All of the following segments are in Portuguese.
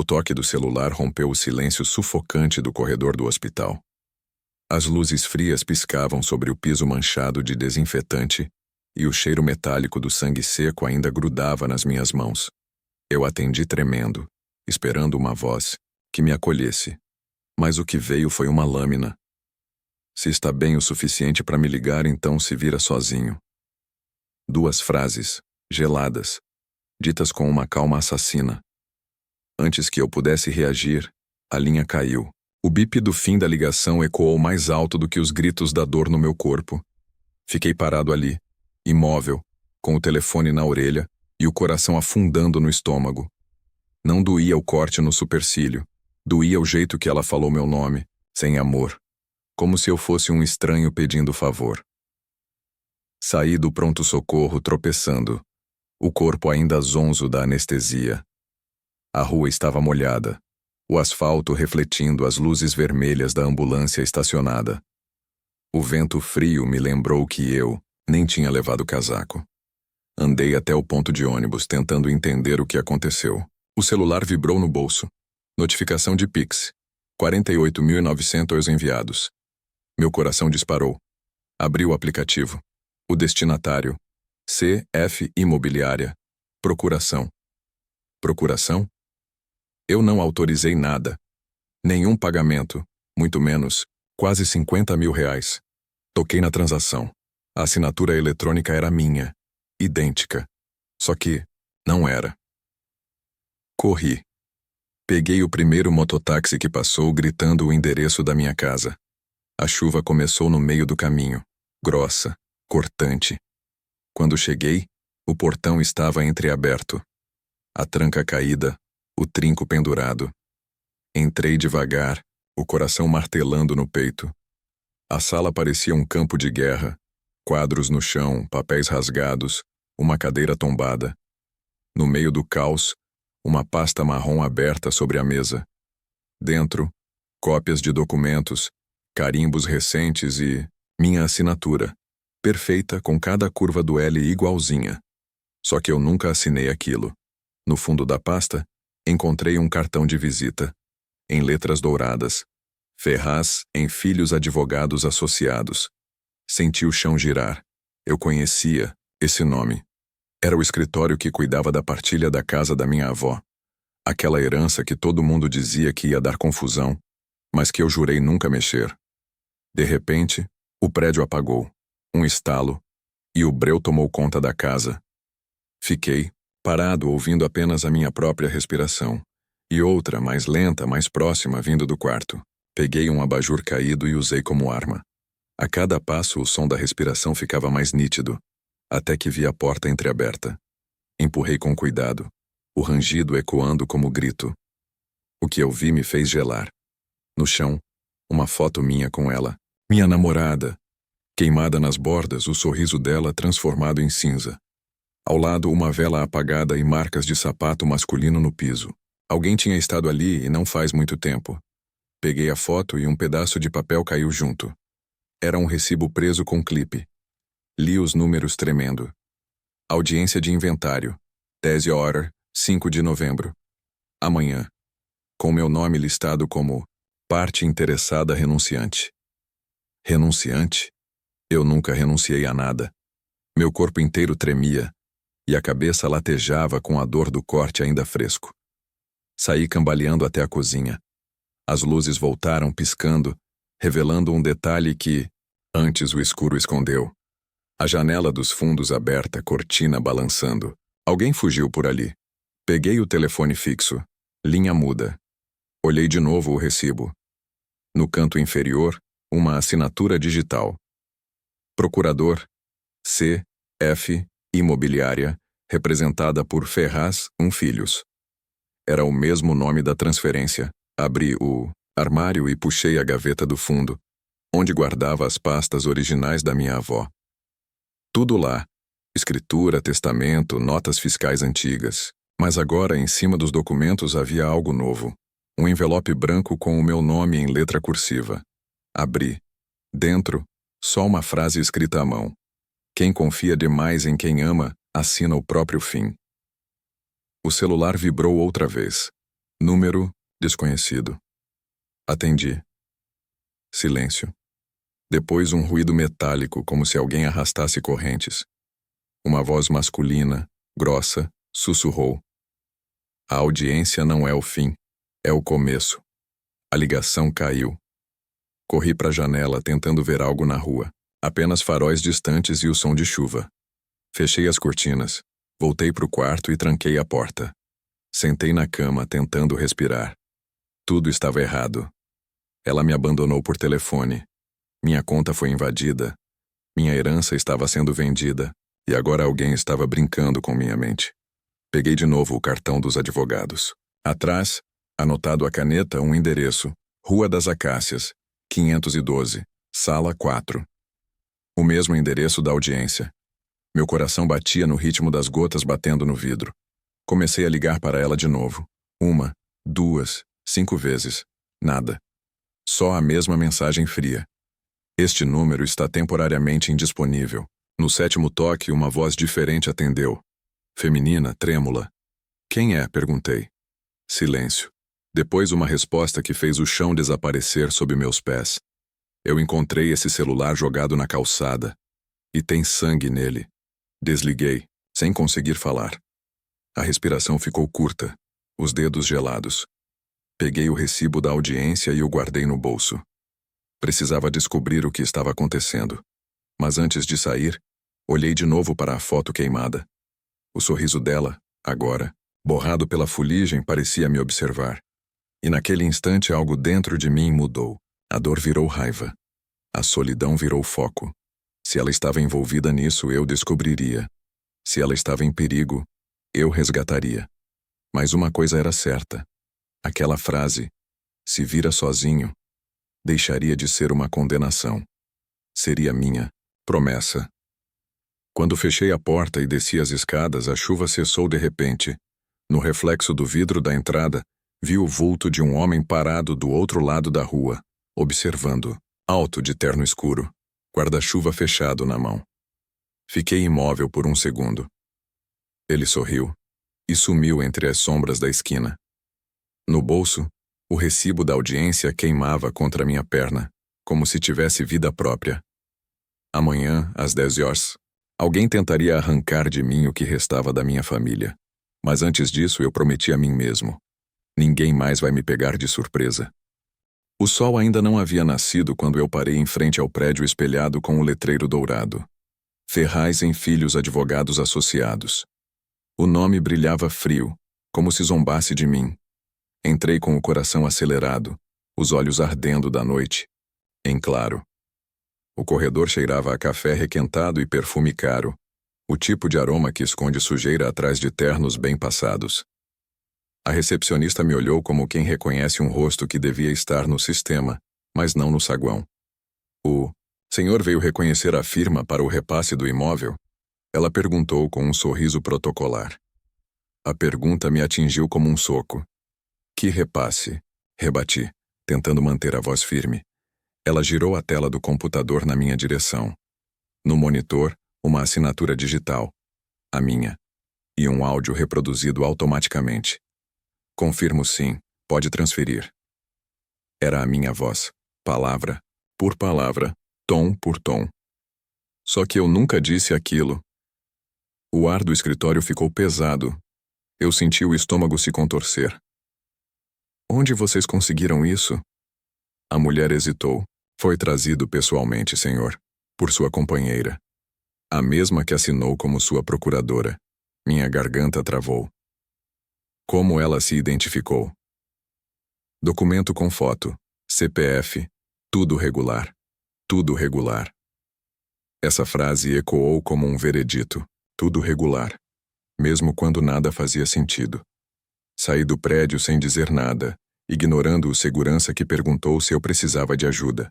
toque do celular rompeu o silêncio sufocante do corredor do hospital. As luzes frias piscavam sobre o piso manchado de desinfetante e o cheiro metálico do sangue seco ainda grudava nas minhas mãos. Eu atendi tremendo, esperando uma voz que me acolhesse. Mas o que veio foi uma lâmina. Se está bem o suficiente para me ligar, então se vira sozinho. 2 frases, geladas, ditas com uma calma assassina. Antes que eu pudesse reagir, a linha caiu. O bip do fim da ligação ecoou mais alto do que os gritos da dor no meu corpo. Fiquei parado ali, imóvel, com o telefone na orelha e o coração afundando no estômago. Não doía o corte no supercílio. Doía o jeito que ela falou meu nome, sem amor, como se eu fosse um estranho pedindo favor. Saí do pronto-socorro tropeçando, o corpo ainda zonzo da anestesia. A rua estava molhada, o asfalto refletindo as luzes vermelhas da ambulância estacionada. O vento frio me lembrou que eu nem tinha levado casaco. Andei até o ponto de ônibus tentando entender o que aconteceu. O celular vibrou no bolso. Notificação de Pix. 48.900 enviados. Meu coração disparou. Abri o aplicativo. O destinatário. CF Imobiliária. Procuração. Procuração? Eu não autorizei nada. Nenhum pagamento, muito menos, quase R$50 mil. Toquei na transação. A assinatura eletrônica era minha. Idêntica. Só que não era. Corri. Peguei o primeiro mototáxi que passou gritando o endereço da minha casa. A chuva começou no meio do caminho, grossa, cortante. Quando cheguei, o portão estava entreaberto. A tranca caída, o trinco pendurado. Entrei devagar, o coração martelando no peito. A sala parecia um campo de guerra. Quadros no chão, papéis rasgados, uma cadeira tombada. No meio do caos, uma pasta marrom aberta sobre a mesa. Dentro, cópias de documentos, carimbos recentes e minha assinatura, perfeita com cada curva do L igualzinha. Só que eu nunca assinei aquilo. No fundo da pasta, encontrei um cartão de visita, em letras douradas. Ferraz em Filhos Advogados Associados. Senti o chão girar. Eu conhecia esse nome. Era o escritório que cuidava da partilha da casa da minha avó. Aquela herança que todo mundo dizia que ia dar confusão, mas que eu jurei nunca mexer. De repente, o prédio apagou. Um estalo, e o breu tomou conta da casa. Fiquei, parado, ouvindo apenas a minha própria respiração, e outra, mais lenta, mais próxima, vindo do quarto. Peguei um abajur caído e usei como arma. A cada passo, o som da respiração ficava mais nítido, até que vi a porta entreaberta. Empurrei com cuidado, o rangido ecoando como grito. O que eu vi me fez gelar. No chão, uma foto minha com ela, minha namorada, queimada nas bordas, o sorriso dela transformado em cinza. Ao lado, uma vela apagada e marcas de sapato masculino no piso. Alguém tinha estado ali e não faz muito tempo. Peguei a foto e um pedaço de papel caiu junto. Era um recibo preso com clipe. Li os números tremendo. Audiência de inventário. Tese Order, 5 de novembro. Amanhã. Com meu nome listado como parte interessada renunciante. Renunciante? Eu nunca renunciei a nada. Meu corpo inteiro tremia e a cabeça latejava com a dor do corte ainda fresco. Saí cambaleando até a cozinha. As luzes voltaram piscando, revelando um detalhe que, antes o escuro escondeu. A janela dos fundos aberta, cortina balançando. Alguém fugiu por ali. Peguei o telefone fixo. Linha muda. Olhei de novo o recibo. No canto inferior, uma assinatura digital. Procurador, C.F. Imobiliária, representada por Ferraz Filhos. Era o mesmo nome da transferência. Abri o armário e puxei a gaveta do fundo, onde guardava as pastas originais da minha avó. Tudo lá. Escritura, testamento, notas fiscais antigas. Mas agora, em cima dos documentos, havia algo novo. Um envelope branco com o meu nome em letra cursiva. Abri. Dentro, só uma frase escrita à mão. Quem confia demais em quem ama, assina o próprio fim. O celular vibrou outra vez. Número desconhecido. Atendi. Silêncio. Depois um ruído metálico, como se alguém arrastasse correntes. Uma voz masculina, grossa, sussurrou. A audiência não é o fim, é o começo. A ligação caiu. Corri para a janela tentando ver algo na rua. Apenas faróis distantes e o som de chuva. Fechei as cortinas, voltei para o quarto e tranquei a porta. Sentei na cama tentando respirar. Tudo estava errado. Ela me abandonou por telefone. Minha conta foi invadida. Minha herança estava sendo vendida. E agora alguém estava brincando com minha mente. Peguei de novo o cartão dos advogados. Atrás, anotado a caneta, um endereço. Rua das Acácias, 512, Sala 4. O mesmo endereço da audiência. Meu coração batia no ritmo das gotas batendo no vidro. Comecei a ligar para ela de novo. 1, 2, 5 vezes. Nada. Só a mesma mensagem fria. Este número está temporariamente indisponível. No 7º toque, uma voz diferente atendeu. Feminina, trêmula. Quem é? Perguntei. Silêncio. Depois uma resposta que fez o chão desaparecer sob meus pés. Eu encontrei esse celular jogado na calçada. E tem sangue nele. Desliguei, sem conseguir falar. A respiração ficou curta, os dedos gelados. Peguei o recibo da audiência e o guardei no bolso. Precisava descobrir o que estava acontecendo. Mas antes de sair, olhei de novo para a foto queimada. O sorriso dela, agora, borrado pela fuligem, parecia me observar. E naquele instante algo dentro de mim mudou. A dor virou raiva. A solidão virou foco. Se ela estava envolvida nisso, eu descobriria. Se ela estava em perigo, eu resgataria. Mas uma coisa era certa. Aquela frase, se vira sozinho, deixaria de ser uma condenação. Seria minha promessa. Quando fechei a porta e desci as escadas, a chuva cessou de repente. No reflexo do vidro da entrada, vi o vulto de um homem parado do outro lado da rua, observando, alto de terno escuro, guarda-chuva fechado na mão. Fiquei imóvel por um segundo. Ele sorriu e sumiu entre as sombras da esquina. No bolso, o recibo da audiência queimava contra minha perna, como se tivesse vida própria. Amanhã, às 10 horas, alguém tentaria arrancar de mim o que restava da minha família. Mas antes disso, eu prometi a mim mesmo. Ninguém mais vai me pegar de surpresa. O sol ainda não havia nascido quando eu parei em frente ao prédio espelhado com o letreiro dourado. Ferraz em Filhos Advogados Associados. O nome brilhava frio, como se zombasse de mim. Entrei com o coração acelerado, os olhos ardendo da noite. Em claro. O corredor cheirava a café requentado e perfume caro, o tipo de aroma que esconde sujeira atrás de ternos bem passados. A recepcionista me olhou como quem reconhece um rosto que devia estar no sistema, mas não no saguão. O senhor veio reconhecer a firma para o repasse do imóvel? Ela perguntou com um sorriso protocolar. A pergunta me atingiu como um soco. Que repasse? Rebati, tentando manter a voz firme. Ela girou a tela do computador na minha direção. No monitor, uma assinatura digital. A minha. E um áudio reproduzido automaticamente. Confirmo sim, pode transferir. Era a minha voz, palavra por palavra, tom por tom. Só que eu nunca disse aquilo. O ar do escritório ficou pesado. Eu senti o estômago se contorcer. Onde vocês conseguiram isso? A mulher hesitou. Foi trazido pessoalmente, senhor, por sua companheira. A mesma que assinou como sua procuradora. Minha garganta travou. Como ela se identificou? Documento com foto, CPF, tudo regular. Tudo regular. Essa frase ecoou como um veredito. Tudo regular. Mesmo quando nada fazia sentido. Saí do prédio sem dizer nada, ignorando o segurança que perguntou se eu precisava de ajuda.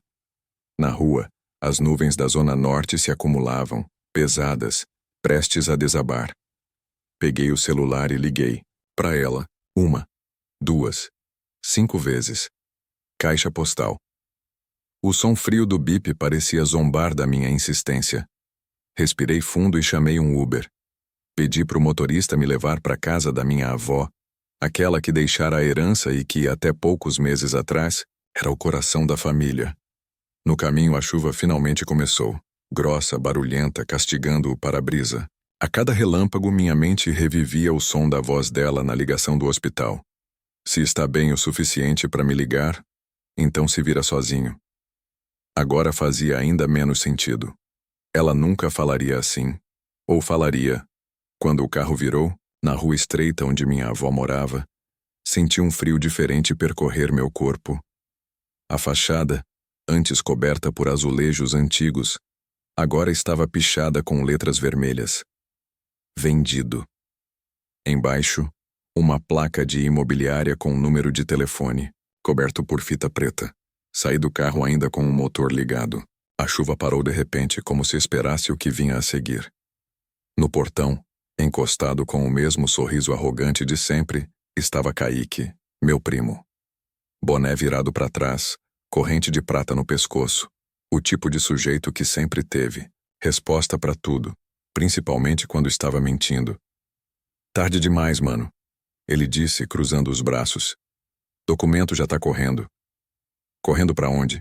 Na rua, as nuvens da zona norte se acumulavam, pesadas, prestes a desabar. Peguei o celular e liguei. Para ela, 1, 2, 5 vezes. Caixa postal. O som frio do bip parecia zombar da minha insistência. Respirei fundo e chamei um Uber. Pedi para o motorista me levar para casa da minha avó, Aquela que deixara a herança e que, até poucos meses atrás, era o coração da família. No caminho, a chuva finalmente começou, grossa, barulhenta, castigando o para-brisa. A cada relâmpago, minha mente revivia o som da voz dela na ligação do hospital. Se está bem o suficiente para me ligar, então se vira sozinho. Agora fazia ainda menos sentido. Ela nunca falaria assim. Ou falaria. Quando o carro virou, na rua estreita onde minha avó morava, senti um frio diferente percorrer meu corpo. A fachada, antes coberta por azulejos antigos, agora estava pichada com letras vermelhas. Vendido. Embaixo, uma placa de imobiliária com número de telefone, coberto por fita preta. Saí do carro ainda com o motor ligado. A chuva parou de repente, como se esperasse o que vinha a seguir. No portão, encostado com o mesmo sorriso arrogante de sempre, estava Kaique, meu primo. Boné virado para trás, corrente de prata no pescoço. O tipo de sujeito que sempre teve. Resposta para tudo, principalmente quando estava mentindo. Tarde demais, mano. Ele disse, cruzando os braços. Documento já tá correndo. Correndo para onde?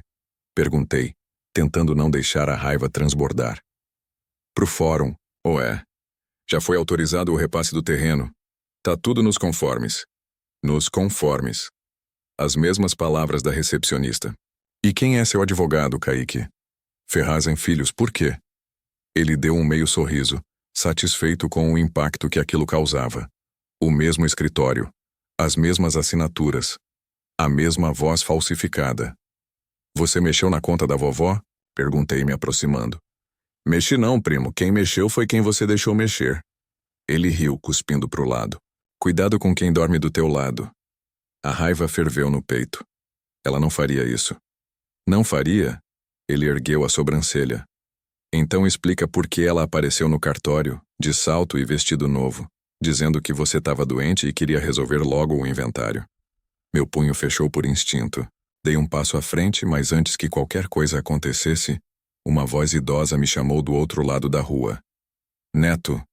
Perguntei, tentando não deixar a raiva transbordar. Pro fórum, ou é? Já foi autorizado o repasse do terreno. Tá tudo nos conformes. Nos conformes. As mesmas palavras da recepcionista. E quem é seu advogado, Kaique? Ferraz em Filhos, por quê? Ele deu um meio sorriso, satisfeito com o impacto que aquilo causava. O mesmo escritório, as mesmas assinaturas, a mesma voz falsificada. Você mexeu na conta da vovó? Perguntei, me aproximando. Mexi não, primo. Quem mexeu foi quem você deixou mexer. Ele riu, cuspindo pro lado. Cuidado com quem dorme do teu lado. A raiva ferveu no peito. Ela não faria isso. Não faria? Ele ergueu a sobrancelha. Então explica por que ela apareceu no cartório, de salto e vestido novo, dizendo que você estava doente e queria resolver logo o inventário. Meu punho fechou por instinto. Dei um passo à frente, mas antes que qualquer coisa acontecesse, uma voz idosa me chamou do outro lado da rua. Neto.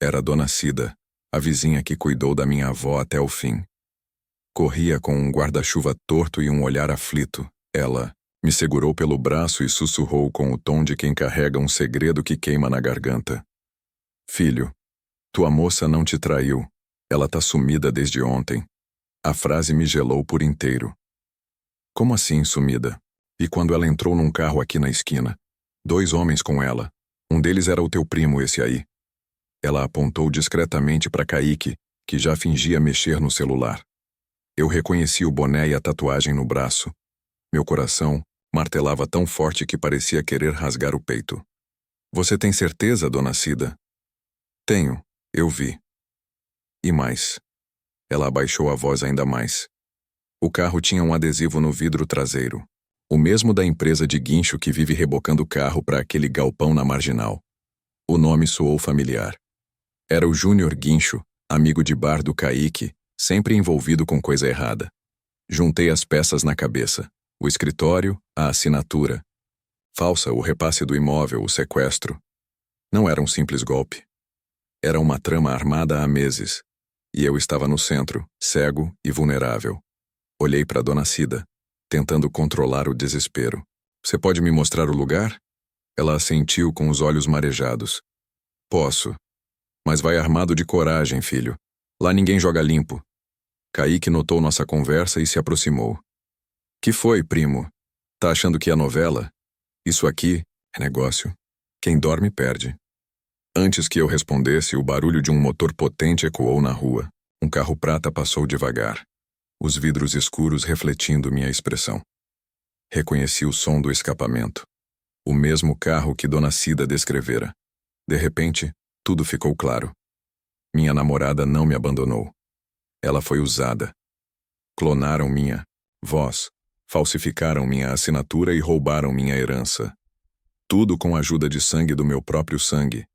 Era Dona Cida, a vizinha que cuidou da minha avó até o fim. Corria com um guarda-chuva torto e um olhar aflito. Ela me segurou pelo braço e sussurrou com o tom de quem carrega um segredo que queima na garganta. Filho, tua moça não te traiu. Ela tá sumida desde ontem. A frase me gelou por inteiro. Como assim, sumida? E quando ela entrou num carro aqui na esquina? 2 homens com ela. Um deles era o teu primo, esse aí. Ela apontou discretamente para Kaique, que já fingia mexer no celular. Eu reconheci o boné e a tatuagem no braço. Meu coração martelava tão forte que parecia querer rasgar o peito. Você tem certeza, Dona Cida? Tenho, eu vi. E mais. Ela abaixou a voz ainda mais. O carro tinha um adesivo no vidro traseiro. O mesmo da empresa de guincho que vive rebocando o carro para aquele galpão na Marginal. O nome soou familiar. Era o Júnior Guincho, amigo de bar do Kaique, sempre envolvido com coisa errada. Juntei as peças na cabeça. O escritório, a assinatura. Falsa, o repasse do imóvel, o sequestro. Não era um simples golpe. Era uma trama armada há meses. E eu estava no centro, cego e vulnerável. Olhei para Dona Cida, tentando controlar o desespero. Você pode me mostrar o lugar? Ela assentiu com os olhos marejados. Posso. Mas vai armado de coragem, filho. Lá ninguém joga limpo. Kaique notou nossa conversa e se aproximou. Que foi, primo? Tá achando que é novela? Isso aqui é negócio. Quem dorme perde. Antes que eu respondesse, o barulho de um motor potente ecoou na rua. Um carro prata passou devagar. Os vidros escuros refletindo minha expressão. Reconheci o som do escapamento. O mesmo carro que Dona Cida descrevera. De repente, tudo ficou claro. Minha namorada não me abandonou. Ela foi usada. Clonaram minha voz, falsificaram minha assinatura e roubaram minha herança. Tudo com a ajuda de sangue do meu próprio sangue.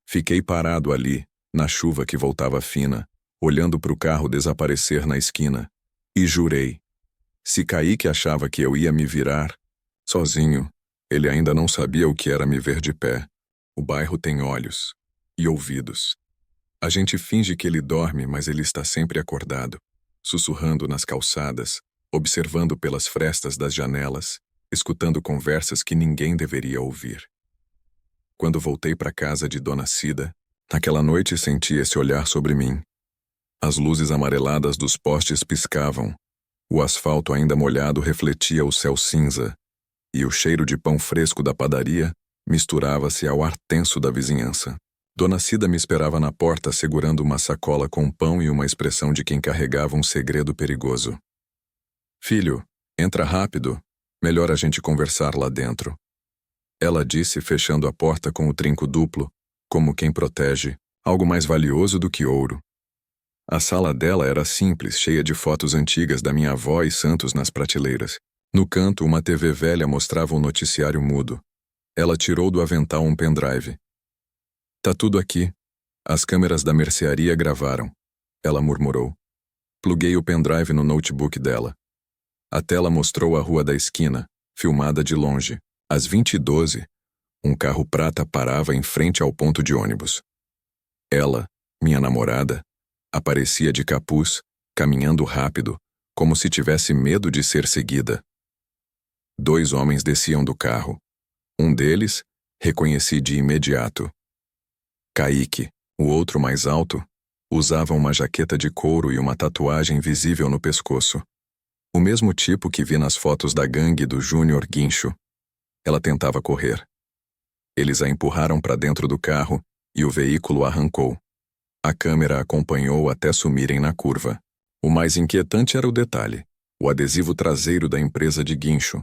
Fiquei parado ali, na chuva que voltava fina, olhando para o carro desaparecer na esquina, e jurei. Se Kaique achava que eu ia me virar, sozinho, ele ainda não sabia o que era me ver de pé. O bairro tem olhos e ouvidos. A gente finge que ele dorme, mas ele está sempre acordado, sussurrando nas calçadas, observando pelas frestas das janelas, escutando conversas que ninguém deveria ouvir. Quando voltei para casa de Dona Cida, naquela noite senti esse olhar sobre mim. As luzes amareladas dos postes piscavam, o asfalto ainda molhado refletia o céu cinza, e o cheiro de pão fresco da padaria misturava-se ao ar tenso da vizinhança. Dona Cida me esperava na porta segurando uma sacola com pão e uma expressão de quem carregava um segredo perigoso. Filho, entra rápido, melhor a gente conversar lá dentro. Ela disse, fechando a porta com o trinco duplo, como quem protege, algo mais valioso do que ouro. A sala dela era simples, cheia de fotos antigas da minha avó e santos nas prateleiras. No canto, uma TV velha mostrava um noticiário mudo. Ela tirou do avental um pendrive. Tá tudo aqui. As câmeras da mercearia gravaram. Ela murmurou. Pluguei o pendrive no notebook dela. A tela mostrou a rua da esquina, filmada de longe. Às 20h12, um carro prata parava em frente ao ponto de ônibus. Ela, minha namorada, aparecia de capuz, caminhando rápido, como se tivesse medo de ser seguida. 2 homens desciam do carro. Um deles, reconheci de imediato. Kaique, o outro mais alto, usava uma jaqueta de couro e uma tatuagem visível no pescoço. O mesmo tipo que vi nas fotos da gangue do Júnior Guincho. Ela tentava correr. Eles a empurraram para dentro do carro e o veículo arrancou. A câmera acompanhou até sumirem na curva. O mais inquietante era o detalhe: o adesivo traseiro da empresa de guincho.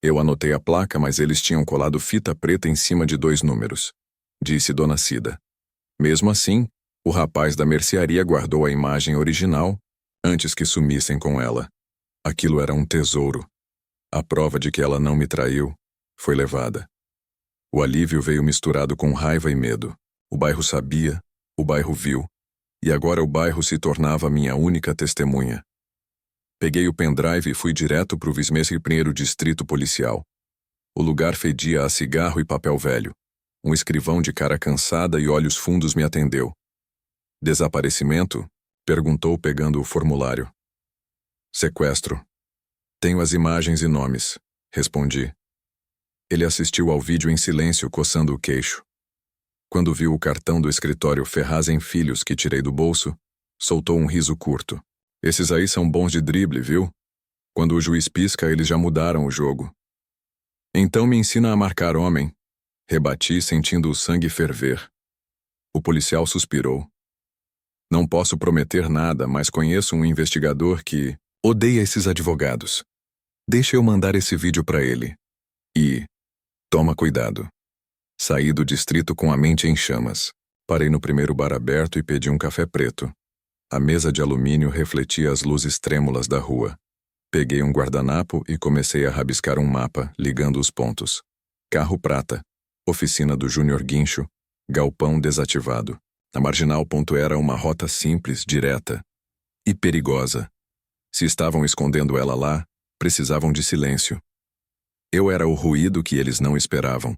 Eu anotei a placa, mas eles tinham colado fita preta em cima de 2 números, disse Dona Cida. Mesmo assim, o rapaz da mercearia guardou a imagem original antes que sumissem com ela. Aquilo era um tesouro. A prova de que ela não me traiu foi levada. O alívio veio misturado com raiva e medo. O bairro sabia, o bairro viu, e agora o bairro se tornava minha única testemunha. Peguei o pendrive e fui direto para o 21º Distrito Policial. O lugar fedia a cigarro e papel velho. Um escrivão de cara cansada e olhos fundos me atendeu. Desaparecimento? Perguntou pegando o formulário. Sequestro. Tenho as imagens e nomes, respondi. Ele assistiu ao vídeo em silêncio, coçando o queixo. Quando viu o cartão do escritório Ferraz em Filhos que tirei do bolso, soltou um riso curto. Esses aí são bons de drible, viu? Quando o juiz pisca, eles já mudaram o jogo. Então me ensina a marcar homem. Rebati, sentindo o sangue ferver. O policial suspirou. Não posso prometer nada, mas conheço um investigador que odeia esses advogados. Deixa eu mandar esse vídeo para ele. E toma cuidado. Saí do distrito com a mente em chamas. Parei no primeiro bar aberto e pedi um café preto. A mesa de alumínio refletia as luzes trêmulas da rua. Peguei um guardanapo e comecei a rabiscar um mapa, ligando os pontos. Carro prata. Oficina do Júnior Guincho. Galpão desativado. A Marginal. Era uma rota simples, direta. E perigosa. Se estavam escondendo ela lá, precisavam de silêncio. Eu era o ruído que eles não esperavam.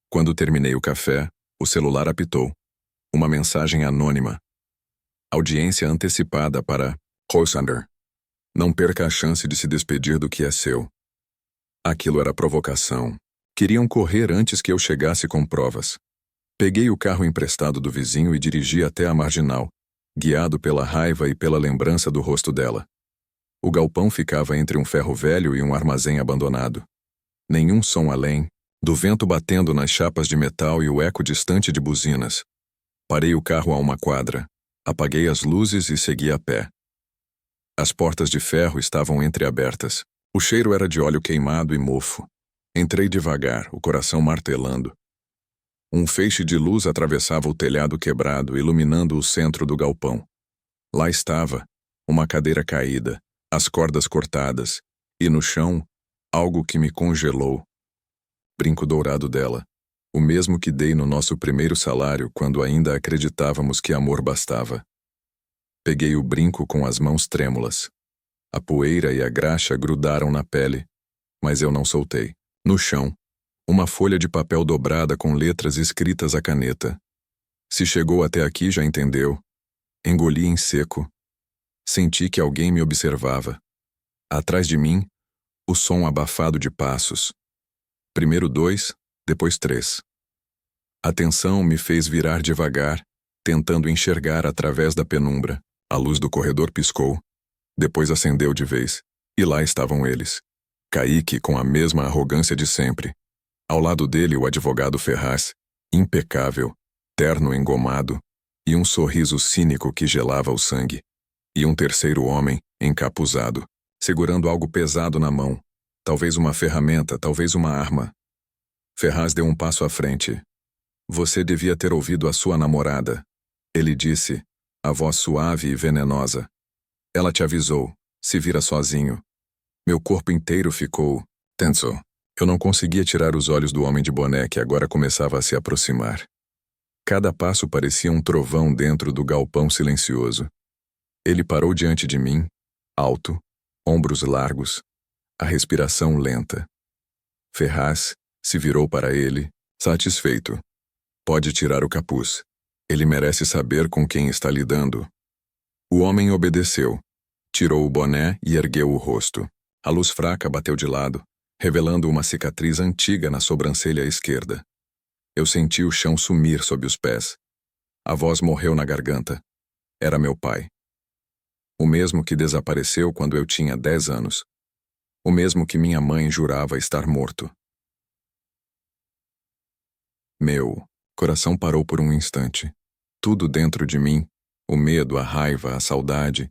Quando terminei o café, o celular apitou. Uma mensagem anônima. Audiência antecipada para Rosander. Não perca a chance de se despedir do que é seu. Aquilo era provocação. Queriam correr antes que eu chegasse com provas. Peguei o carro emprestado do vizinho e dirigi até a Marginal, guiado pela raiva e pela lembrança do rosto dela. O galpão ficava entre um ferro velho e um armazém abandonado. Nenhum som além, do vento batendo nas chapas de metal e o eco distante de buzinas. Parei o carro a uma quadra. Apaguei as luzes e segui a pé. As portas de ferro estavam entreabertas. O cheiro era de óleo queimado e mofo. Entrei devagar, o coração martelando. Um feixe de luz atravessava o telhado quebrado, iluminando o centro do galpão. Lá estava, uma cadeira caída, as cordas cortadas, e no chão, algo que me congelou. Brinco dourado dela. O mesmo que dei no nosso primeiro salário quando ainda acreditávamos que amor bastava. Peguei o brinco com as mãos trêmulas. A poeira e a graxa grudaram na pele, mas eu não soltei. No chão, uma folha de papel dobrada com letras escritas à caneta. Se chegou até aqui, já entendeu. Engoli em seco. Senti que alguém me observava. Atrás de mim, o som abafado de passos. Primeiro 2, depois 3. A tensão me fez virar devagar, tentando enxergar através da penumbra. A luz do corredor piscou, depois acendeu de vez, e lá estavam eles. Kaique com a mesma arrogância de sempre. Ao lado dele o advogado Ferraz, impecável, terno engomado, e um sorriso cínico que gelava o sangue. E um terceiro homem, encapuzado, segurando algo pesado na mão. Talvez uma ferramenta, talvez uma arma. Ferraz deu um passo à frente. Você devia ter ouvido a sua namorada. Ele disse, a voz suave e venenosa. Ela te avisou, se vira sozinho. Meu corpo inteiro ficou tenso. Eu não conseguia tirar os olhos do homem de boné que agora começava a se aproximar. Cada passo parecia um trovão dentro do galpão silencioso. Ele parou diante de mim, alto, ombros largos, a respiração lenta. Ferraz se virou para ele, satisfeito. Pode tirar o capuz. Ele merece saber com quem está lidando. O homem obedeceu. Tirou o boné e ergueu o rosto. A luz fraca bateu de lado, revelando uma cicatriz antiga na sobrancelha esquerda. Eu senti o chão sumir sob os pés. A voz morreu na garganta. Era meu pai. O mesmo que desapareceu quando eu tinha 10 anos. O mesmo que minha mãe jurava estar morto. Meu coração parou por um instante. Tudo dentro de mim, o medo, a raiva, a saudade,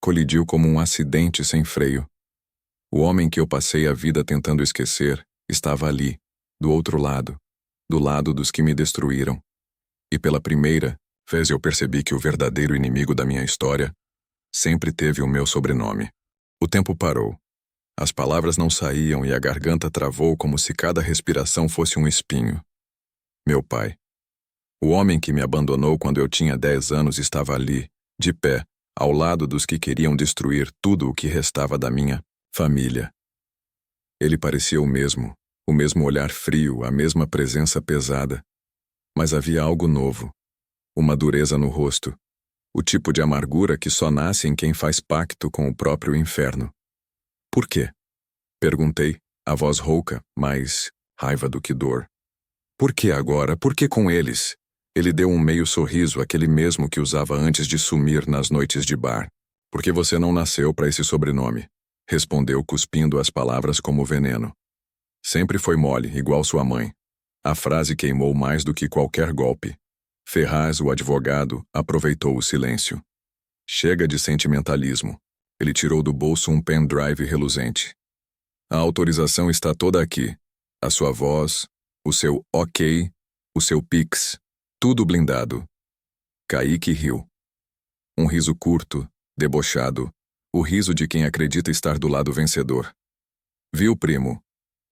colidiu como um acidente sem freio. O homem que eu passei a vida tentando esquecer estava ali, do outro lado, do lado dos que me destruíram. E pela primeira vez eu percebi que o verdadeiro inimigo da minha história sempre teve o meu sobrenome. O tempo parou. As palavras não saíam e a garganta travou como se cada respiração fosse um espinho. Meu pai. O homem que me abandonou quando eu tinha 10 anos estava ali, de pé, ao lado dos que queriam destruir tudo o que restava da minha família. Ele parecia o mesmo olhar frio, a mesma presença pesada. Mas havia algo novo, uma dureza no rosto, o tipo de amargura que só nasce em quem faz pacto com o próprio inferno. Por quê? Perguntei, a voz rouca, mais raiva do que dor. Por que agora? Por que com eles? Ele deu um meio sorriso, aquele mesmo que usava antes de sumir nas noites de bar. Porque você não nasceu para esse sobrenome, respondeu cuspindo as palavras como veneno. Sempre foi mole, igual sua mãe. A frase queimou mais do que qualquer golpe. Ferraz, o advogado, aproveitou o silêncio. Chega de sentimentalismo. Ele tirou do bolso um pendrive reluzente. A autorização está toda aqui. A sua voz, o seu ok, o seu pix, tudo blindado. Kaique riu. Um riso curto, debochado, o riso de quem acredita estar do lado vencedor. Viu, primo?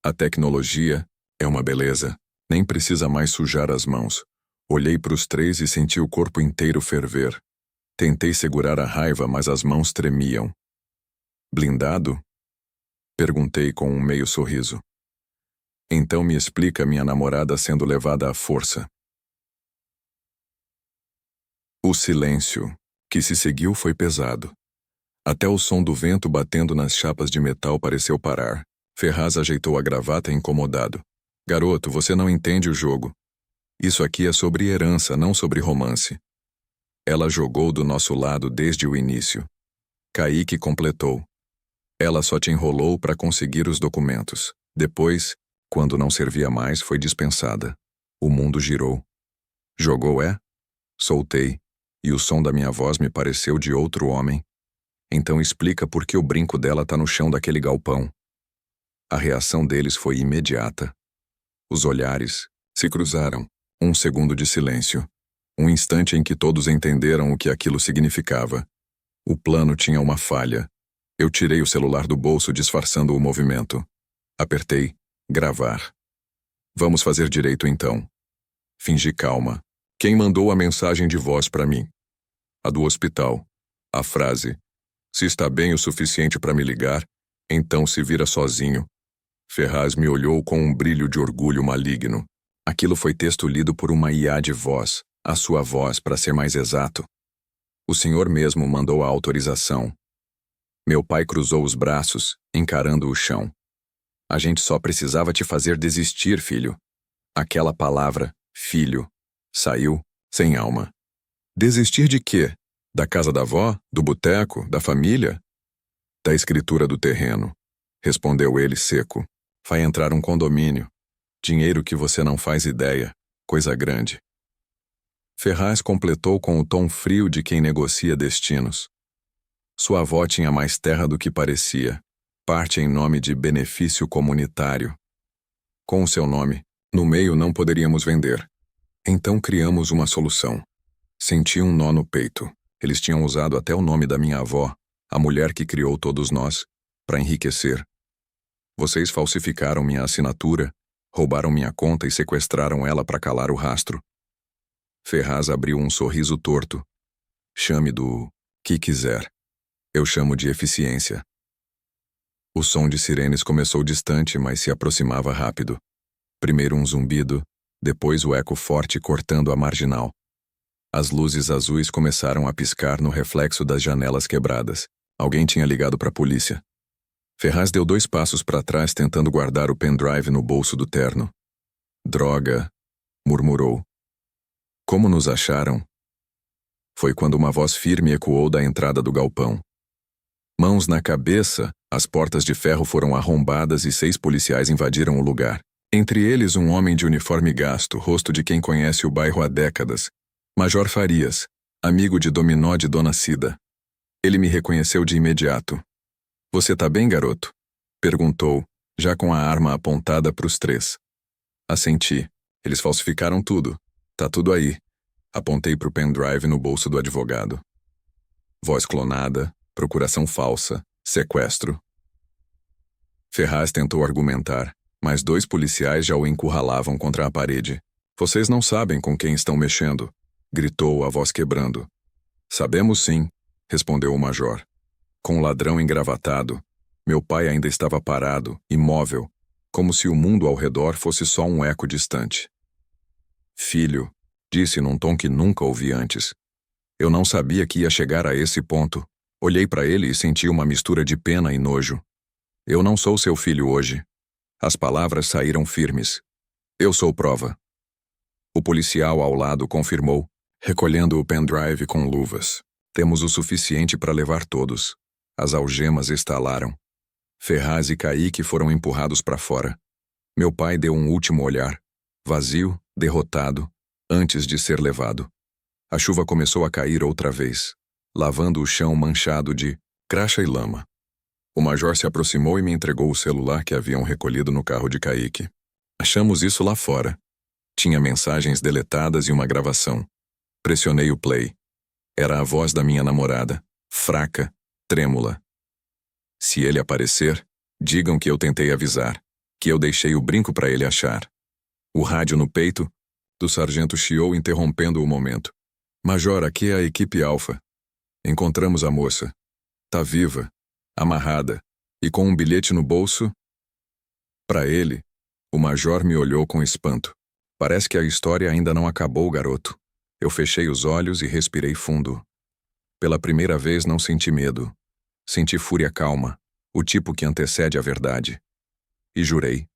A tecnologia é uma beleza. Nem precisa mais sujar as mãos. Olhei para os três e senti o corpo inteiro ferver. Tentei segurar a raiva, mas as mãos tremiam. Blindado? Perguntei com um meio sorriso. Então me explica minha namorada sendo levada à força. O silêncio que se seguiu foi pesado. Até o som do vento batendo nas chapas de metal pareceu parar. Ferraz ajeitou a gravata incomodado. Garoto, você não entende o jogo. Isso aqui é sobre herança, não sobre romance. Ela jogou do nosso lado desde o início. Kaique completou. Ela só te enrolou para conseguir os documentos. Depois, quando não servia mais, foi dispensada. O mundo girou. Jogou, é? Soltei, e o som da minha voz me pareceu de outro homem. Então explica por que o brinco dela tá no chão daquele galpão. A reação deles foi imediata. Os olhares se cruzaram. Um segundo de silêncio. Um instante em que todos entenderam o que aquilo significava. O plano tinha uma falha. Eu tirei o celular do bolso disfarçando o movimento. Apertei. Gravar. Vamos fazer direito então. Fingi calma. Quem mandou a mensagem de voz para mim? A do hospital. A frase. Se está bem o suficiente para me ligar, então se vira sozinho. Ferraz me olhou com um brilho de orgulho maligno. Aquilo foi texto lido por uma IA de voz, A sua voz, para ser mais exato. O senhor mesmo mandou a autorização. Meu pai cruzou os braços, encarando o chão. A gente só precisava te fazer desistir, filho. Aquela palavra, filho, saiu sem alma. Desistir de quê? Da casa da avó? Do boteco? Da família? Da escritura do terreno, respondeu ele seco. Vai entrar um condomínio. Dinheiro que você não faz ideia. Coisa grande. Ferraz completou com o tom frio de quem negocia destinos. Sua avó tinha mais terra do que parecia, parte em nome de benefício comunitário. Com o seu nome, no meio não poderíamos vender. Então criamos uma solução. Senti um nó no peito. Eles tinham usado até o nome da minha avó, a mulher que criou todos nós, para enriquecer. Vocês falsificaram minha assinatura, roubaram minha conta e sequestraram ela para calar o rastro. Ferraz abriu um sorriso torto. Chame do que quiser. Eu chamo de eficiência. O som de sirenes começou distante, mas se aproximava rápido. Primeiro um zumbido, depois o eco forte cortando a marginal. As luzes azuis começaram a piscar no reflexo das janelas quebradas. Alguém tinha ligado para a polícia. Ferraz deu 2 passos para trás tentando guardar o pendrive no bolso do terno. Droga, murmurou. Como nos acharam? Foi quando uma voz firme ecoou da entrada do galpão. Mãos na cabeça, as portas de ferro foram arrombadas e 6 policiais invadiram o lugar. Entre eles um homem de uniforme gasto, rosto de quem conhece o bairro há décadas. Major Farias, amigo de dominó de Dona Cida. Ele me reconheceu de imediato. Você tá bem, garoto? Perguntou, já com a arma apontada para os 3. Assenti. Eles falsificaram tudo. Tá tudo aí. Apontei pro pendrive no bolso do advogado. Voz clonada, procuração falsa, sequestro. Ferraz tentou argumentar, mas 2 policiais já o encurralavam contra a parede. Vocês não sabem com quem estão mexendo, gritou a voz quebrando. Sabemos sim, respondeu o major. Com o ladrão engravatado, meu pai ainda estava parado, imóvel, como se o mundo ao redor fosse só um eco distante. Filho, disse num tom que nunca ouvi antes. Eu não sabia que ia chegar a esse ponto. Olhei para ele e senti uma mistura de pena e nojo. Eu não sou seu filho hoje. As palavras saíram firmes. Eu sou prova. O policial ao lado confirmou, recolhendo o pendrive com luvas. Temos o suficiente para levar todos. As algemas estalaram. Ferraz e Kaique foram empurrados para fora. Meu pai deu um último olhar, vazio, derrotado, antes de ser levado. A chuva começou a cair outra vez, lavando o chão manchado de graxa e lama. O major se aproximou e me entregou o celular que haviam recolhido no carro de Kaique. Achamos isso lá fora. Tinha mensagens deletadas e uma gravação. Pressionei o play. Era a voz da minha namorada, fraca, trêmula. Se ele aparecer, digam que eu tentei avisar, que eu deixei o brinco para ele achar. O rádio no peito do sargento chiou, interrompendo o momento. Major, aqui é a equipe Alfa. Encontramos a moça. Tá viva, amarrada, e com um bilhete no bolso. Para ele, o major me olhou com espanto. Parece que a história ainda não acabou, garoto. Eu fechei os olhos e respirei fundo. Pela primeira vez não senti medo. Senti fúria calma, o tipo que antecede a verdade. E jurei.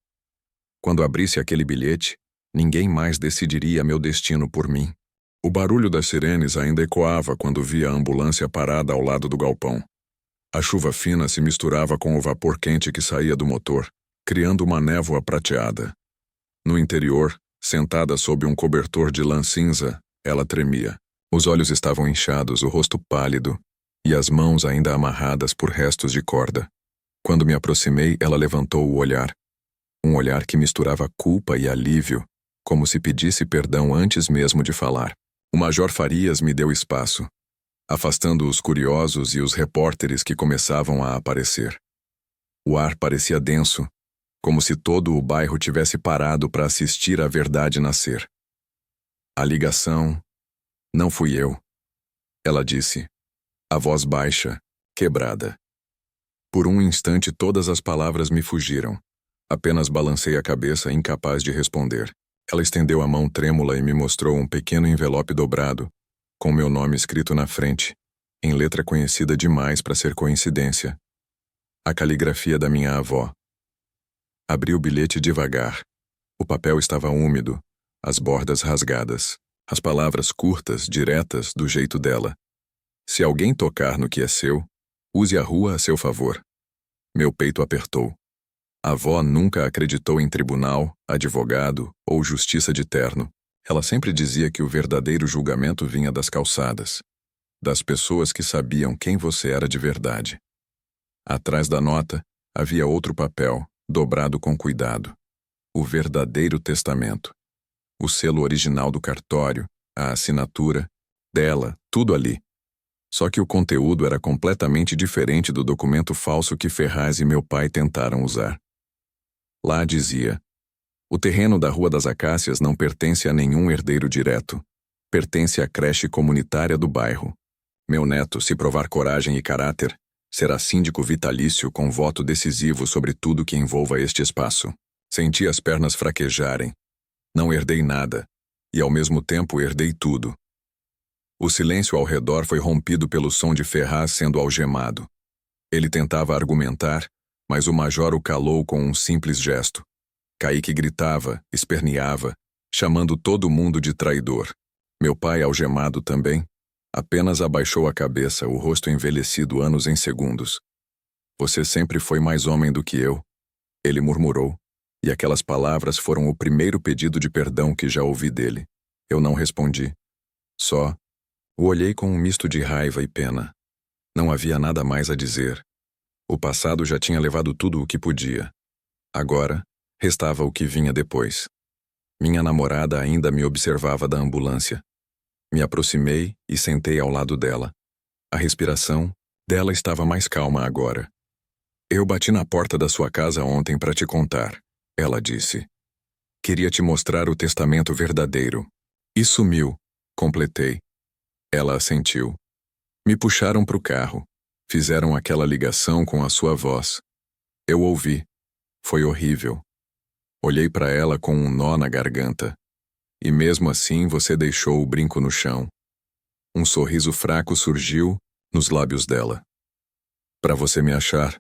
Quando abrisse aquele bilhete, ninguém mais decidiria meu destino por mim. O barulho das sirenes ainda ecoava quando vi a ambulância parada ao lado do galpão. A chuva fina se misturava com o vapor quente que saía do motor, criando uma névoa prateada. No interior, sentada sob um cobertor de lã cinza, ela tremia. Os olhos estavam inchados, o rosto pálido, e as mãos ainda amarradas por restos de corda. Quando me aproximei, ela levantou o olhar. Um olhar que misturava culpa e alívio, como se pedisse perdão antes mesmo de falar. O Major Farias me deu espaço, afastando os curiosos e os repórteres que começavam a aparecer. O ar parecia denso, como se todo o bairro tivesse parado para assistir a verdade nascer. A ligação... Não fui eu. Ela disse, a voz baixa, quebrada. Por um instante todas as palavras me fugiram. Apenas balancei a cabeça, incapaz de responder. Ela estendeu a mão trêmula e me mostrou um pequeno envelope dobrado, com meu nome escrito na frente, em letra conhecida demais para ser coincidência. A caligrafia da minha avó. Abri o bilhete devagar. O papel estava úmido, as bordas rasgadas, as palavras curtas, diretas, do jeito dela. Se alguém tocar no que é seu, use a rua a seu favor. Meu peito apertou. A avó nunca acreditou em tribunal, advogado ou justiça de terno. Ela sempre dizia que o verdadeiro julgamento vinha das calçadas, das pessoas que sabiam quem você era de verdade. Atrás da nota, havia outro papel, dobrado com cuidado. O verdadeiro testamento. O selo original do cartório, a assinatura, dela, tudo ali. Só que o conteúdo era completamente diferente do documento falso que Ferraz e meu pai tentaram usar. Lá dizia: o terreno da Rua das Acácias não pertence a nenhum herdeiro direto. Pertence à creche comunitária do bairro. Meu neto, se provar coragem e caráter, será síndico vitalício com voto decisivo sobre tudo que envolva este espaço. Senti as pernas fraquejarem. Não herdei nada, e ao mesmo tempo herdei tudo. O silêncio ao redor foi rompido pelo som de Ferraz sendo algemado. Ele tentava argumentar, mas o major o calou com um simples gesto. Kaique gritava, esperneava, chamando todo mundo de traidor. Meu pai, algemado também, apenas abaixou a cabeça, o rosto envelhecido anos em segundos. Você sempre foi mais homem do que eu, ele murmurou, e aquelas palavras foram o primeiro pedido de perdão que já ouvi dele. Eu não respondi. Só o olhei com um misto de raiva e pena. Não havia nada mais a dizer. O passado já tinha levado tudo o que podia. Agora, restava o que vinha depois. Minha namorada ainda me observava da ambulância. Me aproximei e sentei ao lado dela. A respiração dela estava mais calma agora. Eu bati na porta da sua casa ontem para te contar, ela disse. Queria te mostrar o testamento verdadeiro. E sumiu, completei. Ela assentiu. Me puxaram para o carro. Fizeram aquela ligação com a sua voz. Eu ouvi. Foi horrível. Olhei para ela com um nó na garganta. E mesmo assim você deixou o brinco no chão. Um sorriso fraco surgiu nos lábios dela. Para você me achar,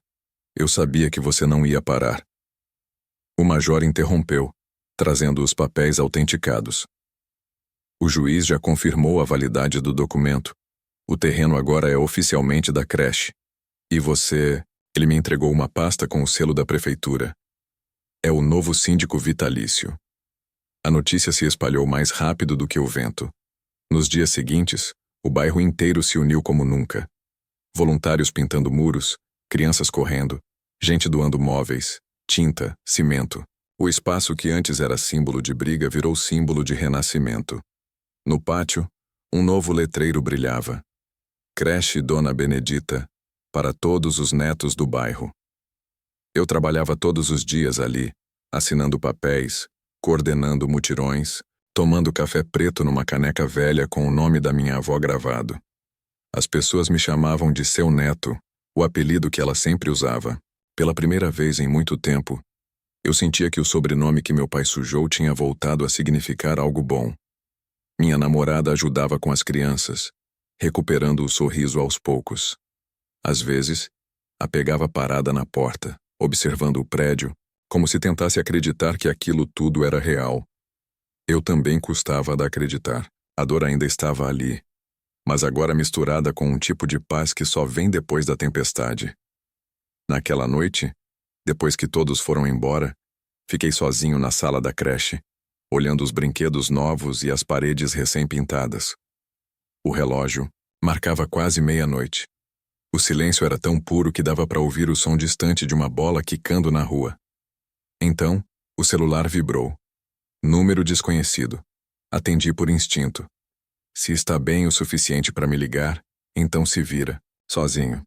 eu sabia que você não ia parar. O major interrompeu, trazendo os papéis autenticados. O juiz já confirmou a validade do documento. O terreno agora é oficialmente da creche. E você... Ele me entregou uma pasta com o selo da prefeitura. É o novo síndico vitalício. A notícia se espalhou mais rápido do que o vento. Nos dias seguintes, o bairro inteiro se uniu como nunca. Voluntários pintando muros, crianças correndo, gente doando móveis, tinta, cimento. O espaço que antes era símbolo de briga virou símbolo de renascimento. No pátio, um novo letreiro brilhava. Creche Dona Benedita, para todos os netos do bairro. Eu trabalhava todos os dias ali, assinando papéis, coordenando mutirões, tomando café preto numa caneca velha com o nome da minha avó gravado. As pessoas me chamavam de seu neto, o apelido que ela sempre usava. Pela primeira vez em muito tempo, eu sentia que o sobrenome que meu pai sujou tinha voltado a significar algo bom. Minha namorada ajudava com as crianças, recuperando o sorriso aos poucos. Às vezes, a pegava parada na porta, observando o prédio, como se tentasse acreditar que aquilo tudo era real. Eu também custava a acreditar. A dor ainda estava ali, mas agora misturada com um tipo de paz que só vem depois da tempestade. Naquela noite, depois que todos foram embora, fiquei sozinho na sala da creche, olhando os brinquedos novos e as paredes recém-pintadas. O relógio marcava quase meia-noite. O silêncio era tão puro que dava para ouvir o som distante de uma bola quicando na rua. Então, o celular vibrou. Número desconhecido. Atendi por instinto. Se está bem o suficiente para me ligar, então se vira, sozinho.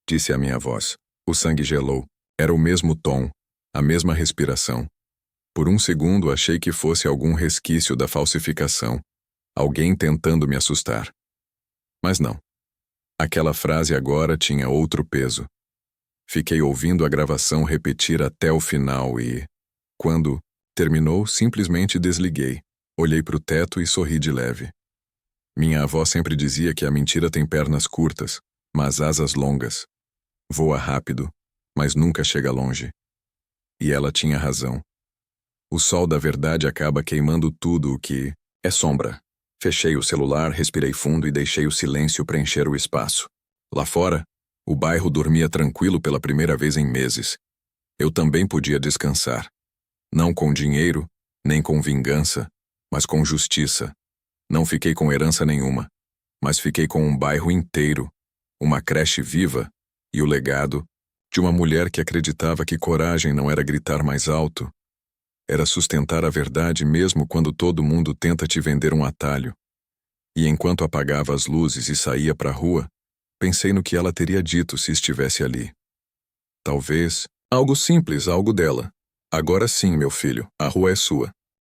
Disse a minha voz. O sangue gelou. Era o mesmo tom, a mesma respiração. Por um segundo achei que fosse algum resquício da falsificação. Alguém tentando me assustar. Mas não. Aquela frase agora tinha outro peso. Fiquei ouvindo a gravação repetir até o final e, quando Terminou, simplesmente desliguei. Olhei para o teto e sorri de leve. Minha avó sempre dizia que a mentira tem pernas curtas, mas asas longas. Voa rápido, mas nunca chega longe. E ela tinha razão. O sol da verdade acaba queimando tudo o que é sombra. Fechei o celular, respirei fundo e deixei o silêncio preencher o espaço. Lá fora, o bairro dormia tranquilo pela primeira vez em meses. Eu também podia descansar. Não com dinheiro, nem com vingança, mas com justiça. Não fiquei com herança nenhuma, mas fiquei com um bairro inteiro, uma creche viva e o legado de uma mulher que acreditava que coragem não era gritar mais alto, era sustentar a verdade mesmo quando todo mundo tenta te vender um atalho. E enquanto apagava as luzes e saía para a rua, pensei no que ela teria dito se estivesse ali. Talvez algo simples, algo dela. Agora sim, meu filho, a rua é sua.